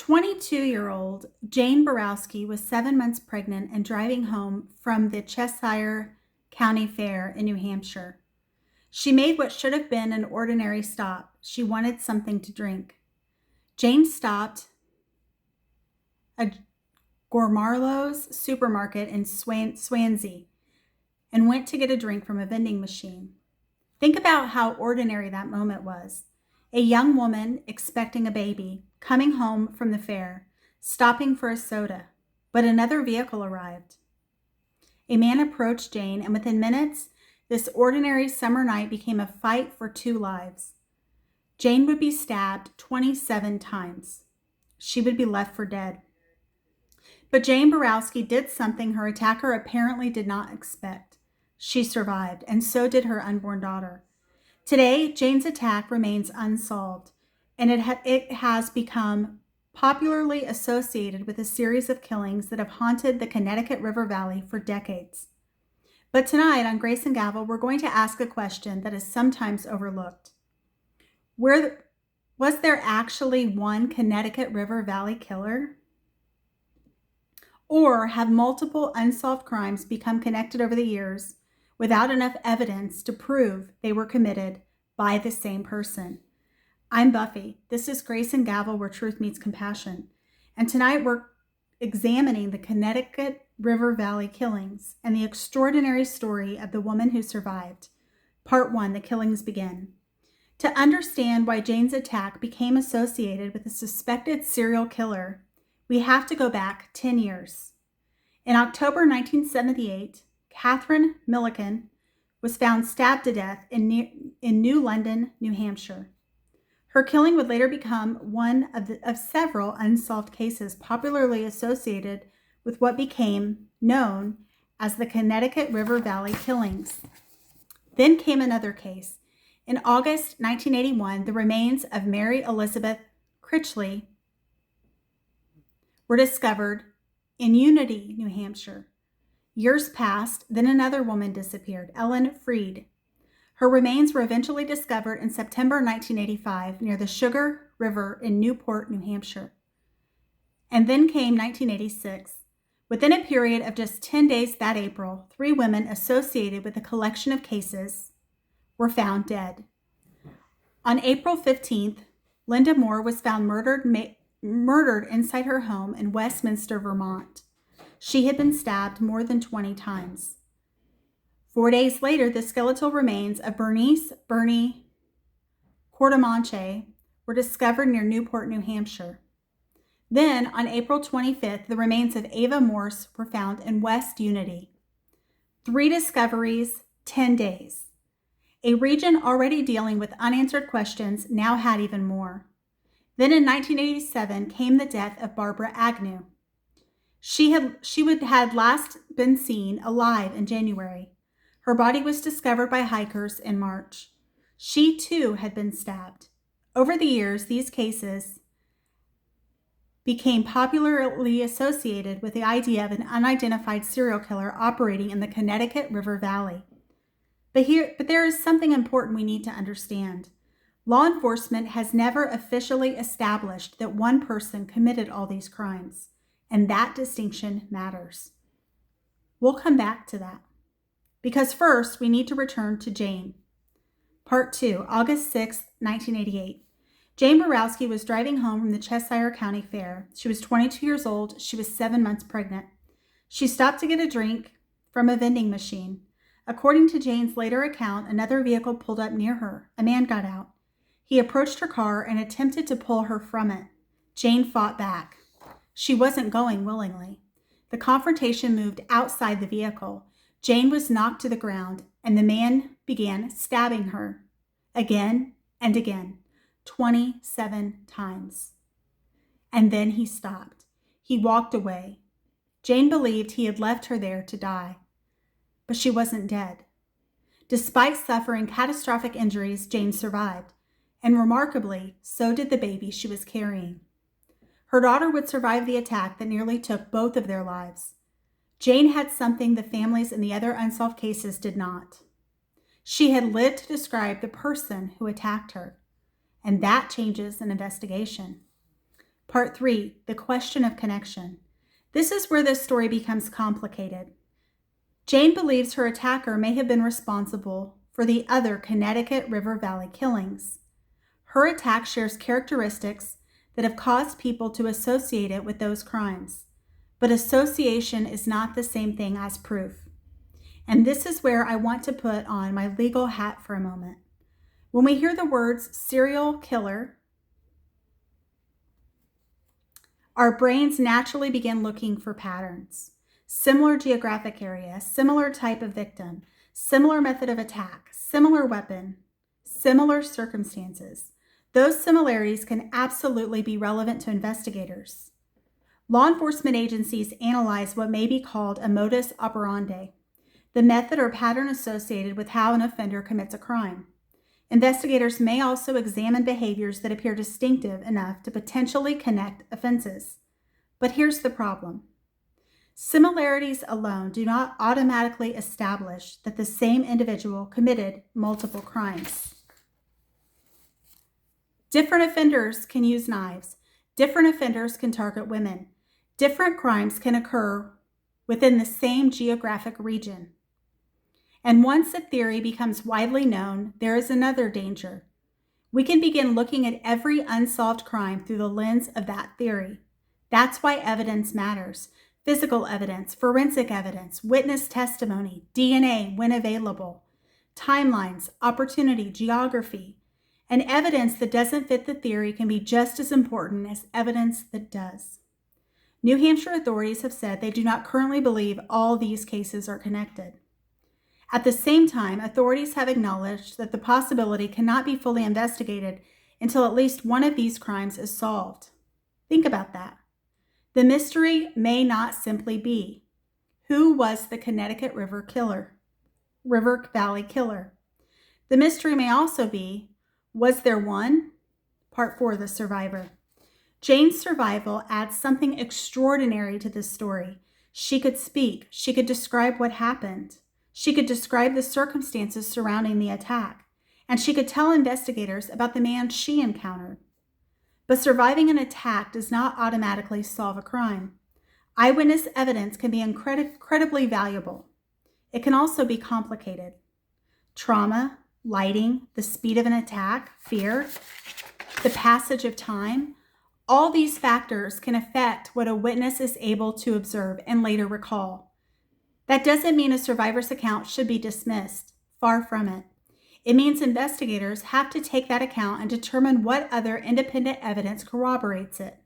22-year-old Jane Borowski was 7 months pregnant and driving home from the Cheshire County Fair in New Hampshire. She made what should have been an ordinary stop. She wanted something to drink. Jane stopped a Gormarlo's supermarket in Swansea and went to get a drink from a vending machine. Think about how ordinary that moment was. A young woman expecting a baby, coming home from the fair, stopping for a soda, but another vehicle arrived. A man approached Jane, and within minutes, this ordinary summer night became a fight for two lives. Jane would be stabbed 27 times. She would be left for dead. But Jane Borowski did something her attacker apparently did not expect. She survived, and so did her unborn daughter. Today, Jane's attack remains unsolved, and it has become popularly associated with a series of killings that have haunted the Connecticut River Valley for decades. But tonight on Grace and Gavel, we're going to ask a question that is sometimes overlooked. Was there actually one Connecticut River Valley killer? Or have multiple unsolved crimes become connected over the years without enough evidence to prove they were committed by the same person? I'm Buffy. This is Grace and Gavel, where truth meets compassion. And tonight we're examining the Connecticut River Valley killings and the extraordinary story of the woman who survived. Part 1, the killings begin. To understand why Jane's attack became associated with a suspected serial killer, we have to go back 10 years. In October 1978, Catherine Milliken was found stabbed to death in New London, New Hampshire. Her killing would later become one of several unsolved cases popularly associated with what became known as the Connecticut River Valley killings. Then came another case. In August 1981, the remains of Mary Elizabeth Critchley were discovered in Unity, New Hampshire. Years passed, then another woman disappeared, Ellen Freed. Her remains were eventually discovered in September 1985 near the Sugar River in Newport, New Hampshire. And then came 1986. Within a period of just 10 days that April, 3 women associated with a collection of cases were found dead. On April 15th, Linda Moore was found murdered inside her home in Westminster, Vermont. She had been stabbed more than 20 times. 4 days later, the skeletal remains of Bernie Cordemanche were discovered near Newport, New Hampshire. Then, on April 25th, the remains of Ava Morse were found in West Unity. 3 discoveries, 10 days. A region already dealing with unanswered questions now had even more. Then in 1987 came the death of Barbara Agnew. She had last been seen alive in January. Her body was discovered by hikers in March. She too had been stabbed. Over the years, these cases became popularly associated with the idea of an unidentified serial killer operating in the Connecticut River Valley. But there is something important we need to understand. Law enforcement has never officially established that one person committed all these crimes, and that distinction matters. We'll come back to that. Because first, we need to return to Jane. Part 2, August 6, 1988. Jane Borowski was driving home from the Cheshire County Fair. She was 22 years old. She was 7 months pregnant. She stopped to get a drink from a vending machine. According to Jane's later account, another vehicle pulled up near her. A man got out. He approached her car and attempted to pull her from it. Jane fought back. She wasn't going willingly. The confrontation moved outside the vehicle. Jane was knocked to the ground, and the man began stabbing her again and again, 27 times. And then he stopped. He walked away. Jane believed he had left her there to die, but she wasn't dead. Despite suffering catastrophic injuries, Jane survived, and remarkably, so did the baby she was carrying. Her daughter would survive the attack that nearly took both of their lives. Jane had something the families in the other unsolved cases did not. She had lived to describe the person who attacked her, and that changes an investigation. Part 3, the question of connection. This is where this story becomes complicated. Jane believes her attacker may have been responsible for the other Connecticut River Valley killings. Her attack shares characteristics that have caused people to associate it with those crimes. But association is not the same thing as proof. And this is where I want to put on my legal hat for a moment. When we hear the words serial killer, our brains naturally begin looking for patterns. Similar geographic area, similar type of victim, similar method of attack, similar weapon, similar circumstances. Those similarities can absolutely be relevant to investigators. Law enforcement agencies analyze what may be called a modus operandi, the method or pattern associated with how an offender commits a crime. Investigators may also examine behaviors that appear distinctive enough to potentially connect offenses. But here's the problem. Similarities alone do not automatically establish that the same individual committed multiple crimes. Different offenders can use knives. Different offenders can target women. Different crimes can occur within the same geographic region. And once a theory becomes widely known, there is another danger. We can begin looking at every unsolved crime through the lens of that theory. That's why evidence matters. Physical evidence, forensic evidence, witness testimony, DNA when available, timelines, opportunity, geography, and evidence that doesn't fit the theory can be just as important as evidence that does. New Hampshire authorities have said they do not currently believe all these cases are connected. At the same time, authorities have acknowledged that the possibility cannot be fully investigated until at least one of these crimes is solved. Think about that. The mystery may not simply be, who was the Connecticut River Valley killer? The mystery may also be, was there one? Part 4, the survivor. Jane's survival adds something extraordinary to this story. She could speak. She could describe what happened. She could describe the circumstances surrounding the attack. And she could tell investigators about the man she encountered. But surviving an attack does not automatically solve a crime. Eyewitness evidence can be incredibly valuable. It can also be complicated. Trauma, lighting, the speed of an attack, fear, the passage of time, all these factors can affect what a witness is able to observe and later recall. That doesn't mean a survivor's account should be dismissed. Far from it. It means investigators have to take that account and determine what other independent evidence corroborates it.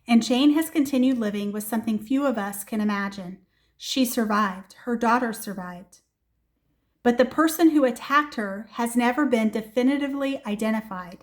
And Jane has continued living with something few of us can imagine. She survived. Her daughter survived. But the person who attacked her has never been definitively identified.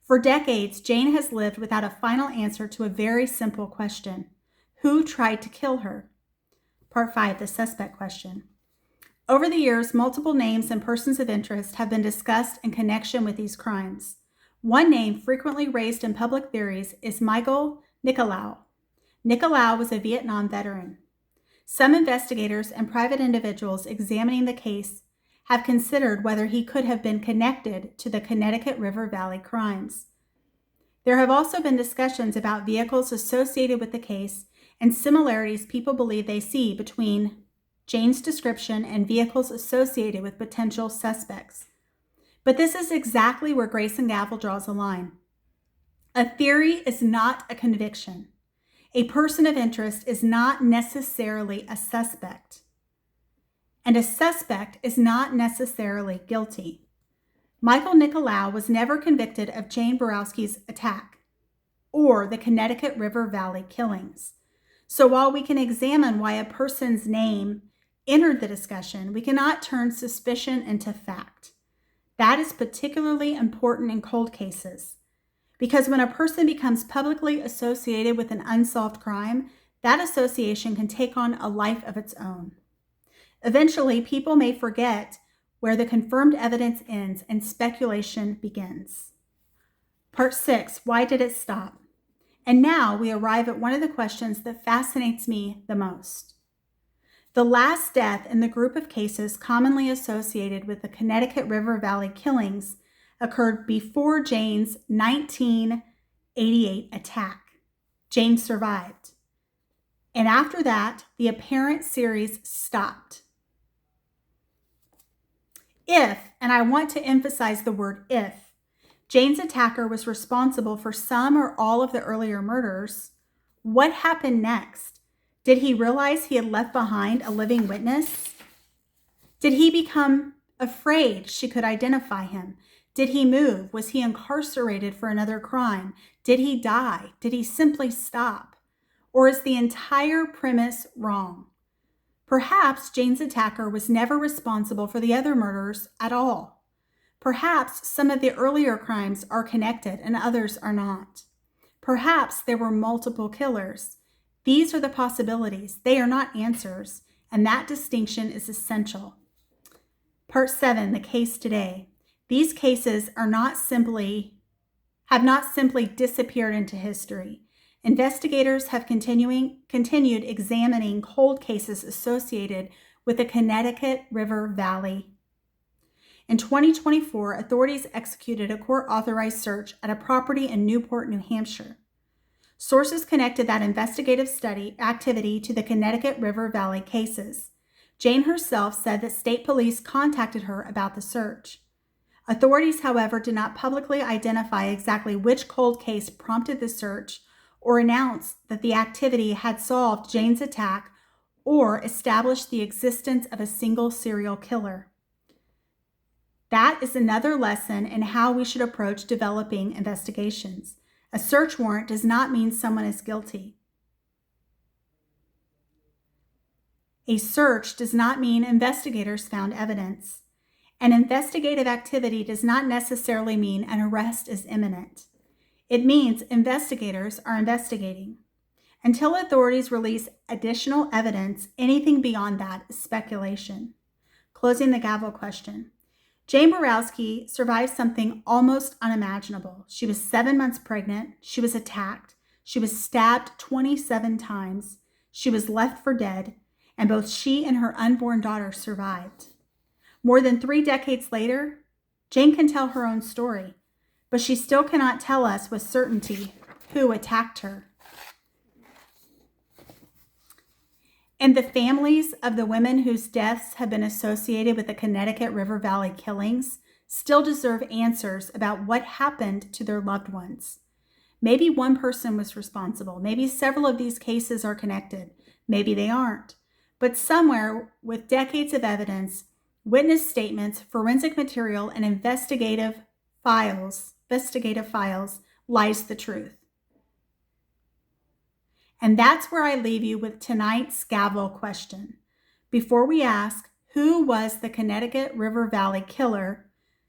For decades, Jane has lived without a final answer to a very simple question. Who tried to kill her? Part 5, the suspect question. Over the years, multiple names and persons of interest have been discussed in connection with these crimes. One name frequently raised in public theories is Michael Nicolau. Nicolau was a Vietnam veteran. Some investigators and private individuals examining the case have considered whether he could have been connected to the Connecticut River Valley crimes. There have also been discussions about vehicles associated with the case and similarities people believe they see between Jane's description and vehicles associated with potential suspects. But this is exactly where Grace and Gavel draws a line. A theory is not a conviction. A person of interest is not necessarily a suspect. And a suspect is not necessarily guilty. Michael Nicolau was never convicted of Jane Boroski's attack or the Connecticut River Valley killings. So while we can examine why a person's name entered the discussion, we cannot turn suspicion into fact. That is particularly important in cold cases, because when a person becomes publicly associated with an unsolved crime, that association can take on a life of its own. Eventually, people may forget where the confirmed evidence ends and speculation begins. Part 6, why did it stop? And now we arrive at one of the questions that fascinates me the most. The last death in the group of cases commonly associated with the Connecticut River Valley killings occurred before Jane's 1988 attack. Jane survived. And after that, the apparent series stopped. If, and I want to emphasize the word if, Jane's attacker was responsible for some or all of the earlier murders, what happened next? Did he realize he had left behind a living witness? Did he become afraid she could identify him? Did he move? Was he incarcerated for another crime? Did he die? Did he simply stop? Or is the entire premise wrong? Perhaps Jane's attacker was never responsible for the other murders at all. Perhaps some of the earlier crimes are connected and others are not. Perhaps there were multiple killers. These are the possibilities. They are not answers, and that distinction is essential. Part 7, the case today. These cases have not simply disappeared into history. Investigators have continued examining cold cases associated with the Connecticut River Valley. In 2024, authorities executed a court-authorized search at a property in Newport, New Hampshire. Sources connected that investigative activity to the Connecticut River Valley cases. Jane herself said that state police contacted her about the search. Authorities, however, did not publicly identify exactly which cold case prompted the search or announce that the activity had solved Jane's attack or established the existence of a single serial killer. That is another lesson in how we should approach developing investigations. A search warrant does not mean someone is guilty. A search does not mean investigators found evidence. An investigative activity does not necessarily mean an arrest is imminent. It means investigators are investigating. Until authorities release additional evidence, anything beyond that is speculation. Closing the gavel question. Jane Boroski survived something almost unimaginable. She was 7 months pregnant. She was attacked. She was stabbed 27 times. She was left for dead, and both she and her unborn daughter survived. More than 3 decades later, Jane can tell her own story, but she still cannot tell us with certainty who attacked her. And the families of the women whose deaths have been associated with the Connecticut River Valley killings still deserve answers about what happened to their loved ones. Maybe one person was responsible. Maybe several of these cases are connected. Maybe they aren't. But somewhere with decades of evidence, witness statements, forensic material, and investigative files lies the truth. And that's where I leave you with tonight's gavel question. Before we ask, who was the Connecticut River Valley killer,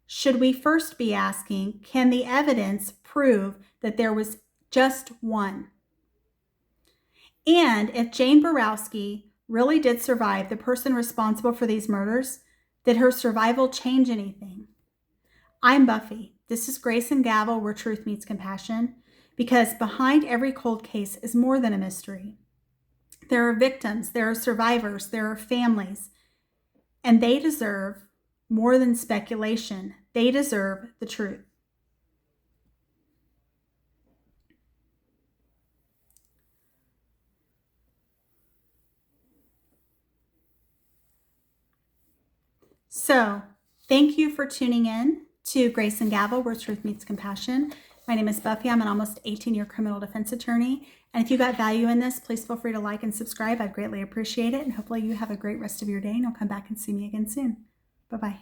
should we first be asking, can the evidence prove that there was just one? And if Jane Boroski really did survive, the person responsible for these murders, did her survival change anything? I'm Buffy. This is Grace and Gavel, where truth meets compassion. Because behind every cold case is more than a mystery. There are victims, there are survivors, there are families, and they deserve more than speculation. They deserve the truth. So, thank you for tuning in to Grace and Gavel, where truth meets compassion. My name is Buffy. I'm an almost 18-year criminal defense attorney. And if you got value in this, please feel free to like and subscribe. I'd greatly appreciate it. And hopefully you have a great rest of your day, and you'll come back and see me again soon. Bye-bye.